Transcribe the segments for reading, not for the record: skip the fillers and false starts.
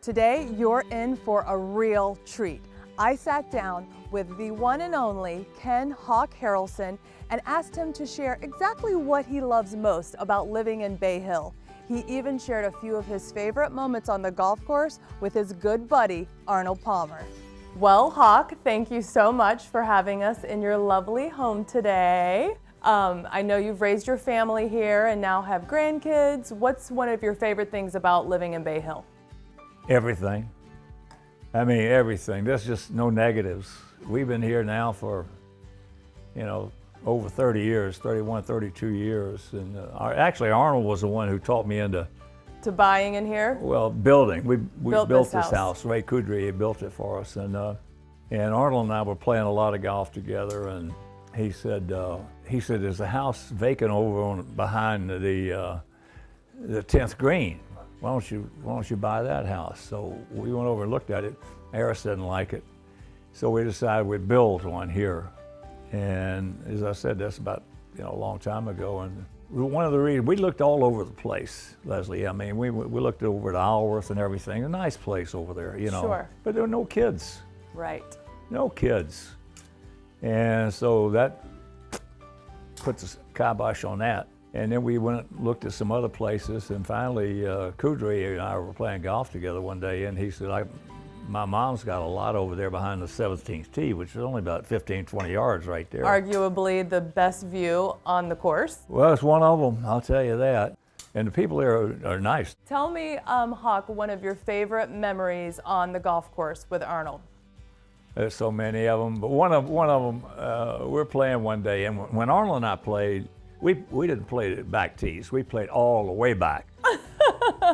Today, you're in for a real treat. I sat down with the one and only Ken Hawk Harrelson and asked him to share exactly what he loves most about living in Bay Hill. He even shared a few of his favorite moments on the golf course with his good buddy, Arnold Palmer. Well, Hawk, thank you so much for having us in your lovely home today. I know you've raised your family here and now have grandkids. What's one of your favorite things about living in Bay Hill? Everything. I mean, everything. There's just no negatives. We've been here now for, over 30 years, 31, 32 years. And actually, Arnold was the one who taught me into buying in here? Well, building. We built this house. Ray Kudry built it for us. And Arnold and I were playing a lot of golf together. And he said, there's a house vacant over behind the 10th green. Why don't you buy that house? So we went over and looked at it. Harris didn't like it. So we decided we'd build one here. And as I said, that's about, a long time ago. And one of the reasons, we looked all over the place, Leslie. I mean, we looked over at Stockworth and everything. A nice place over there, Sure. But there were no kids. Right. No kids. And so that puts a kibosh on that. And then we went and looked at some other places, and finally Kudry and I were playing golf together one day, and he said, my mom's got a lot over there behind the 17th tee, which is only about 15, 20 yards right there. Arguably the best view on the course. Well, it's one of them, I'll tell you that. And the people there are nice. Tell me, Hawk, one of your favorite memories on the golf course with Arnold. There's so many of them, but one of them, we're playing one day, and when Arnold and I played, we didn't play the back tees. We played all the way back.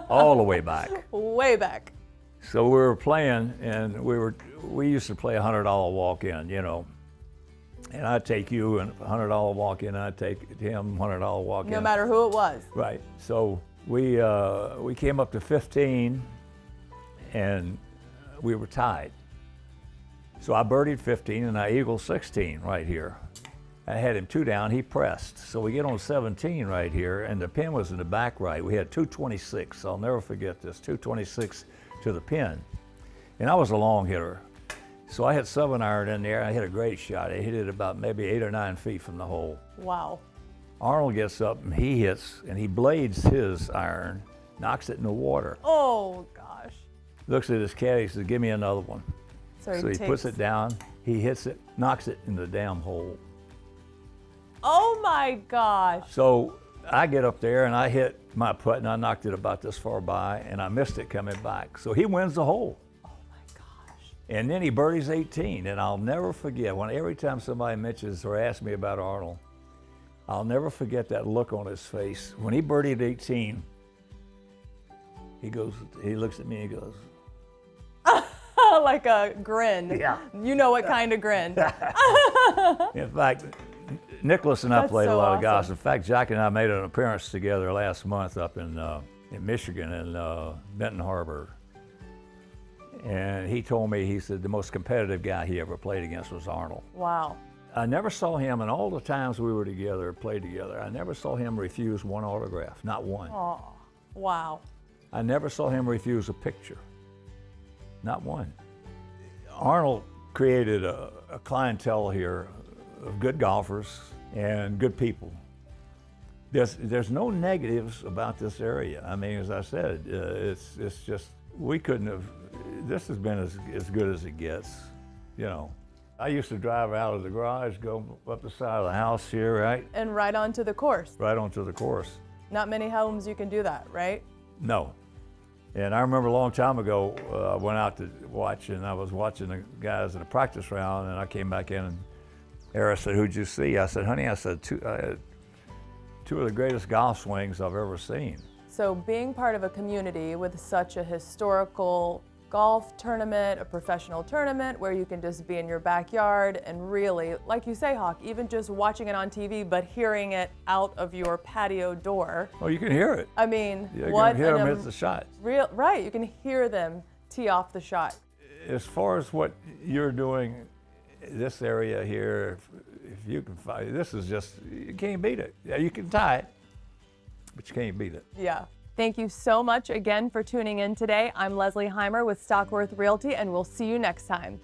All the way back. Way back. So we were playing, and we used to play $100 walk-in, And I'd take you and $100 walk-in, I'd take him $100 walk-in. No matter who it was. Right. So we came up to 15, and we were tied. So I birdied 15, and I eagled 16 right here. I had him 2 down, he pressed. So we get on 17 right here, and the pin was in the back right. We had 226, I'll never forget this, 226 to the pin. And I was a long hitter. So I hit 7-iron in there, I hit a great shot. I hit it about maybe 8 or 9 feet from the hole. Wow. Arnold gets up and he hits, and he blades his iron, knocks it in the water. Oh gosh. Looks at his caddy, says, give me another one. So he puts it down, he hits it, knocks it in the damn hole. Oh my gosh. So I get up there and I hit my putt and I knocked it about this far by and I missed it coming back. So he wins the hole. Oh my gosh. And then he birdies 18, and I'll never forget, every time somebody mentions or asks me about Arnold, I'll never forget that look on his face. When he birdied 18, he looks at me and he goes, like a grin. Yeah. You know what kind of grin. In fact, Nicholas and I played a lot of golf. In fact, Jack and I made an appearance together last month up in Michigan, in Benton Harbor. And he told me, he said the most competitive guy he ever played against was Arnold. Wow. I never saw him, in all the times we were together, played together, I never saw him refuse one autograph, not one. Oh, wow. I never saw him refuse a picture, not one. Arnold created a clientele here of good golfers and good people. There's no negatives about this area. I mean, as I said, it's just, we couldn't have, this has been as good as it gets, I used to drive out of the garage, go up the side of the house here, right? And right onto the course. Right onto the course. Not many homes you can do that, right? No. And I remember a long time ago, I went out to watch, and I was watching the guys in a practice round, and I came back in, and Harris said, who'd you see? I said, honey, two of the greatest golf swings I've ever seen. So being part of a community with such a historical golf tournament, a professional tournament where you can just be in your backyard and really, like you say, Hawk, even just watching it on TV, but hearing it out of your patio door. Oh, you can hear it. I mean, you what can hear them hit the shot. Right, you can hear them tee off the shot. As far as what you're doing, this area here, if you can find, this is just, you can't beat it. Yeah, you can tie it, but you can't beat it. Yeah. Thank you so much again for tuning in today. I'm Leslie Heimer with Stockworth Realty, and we'll see you next time.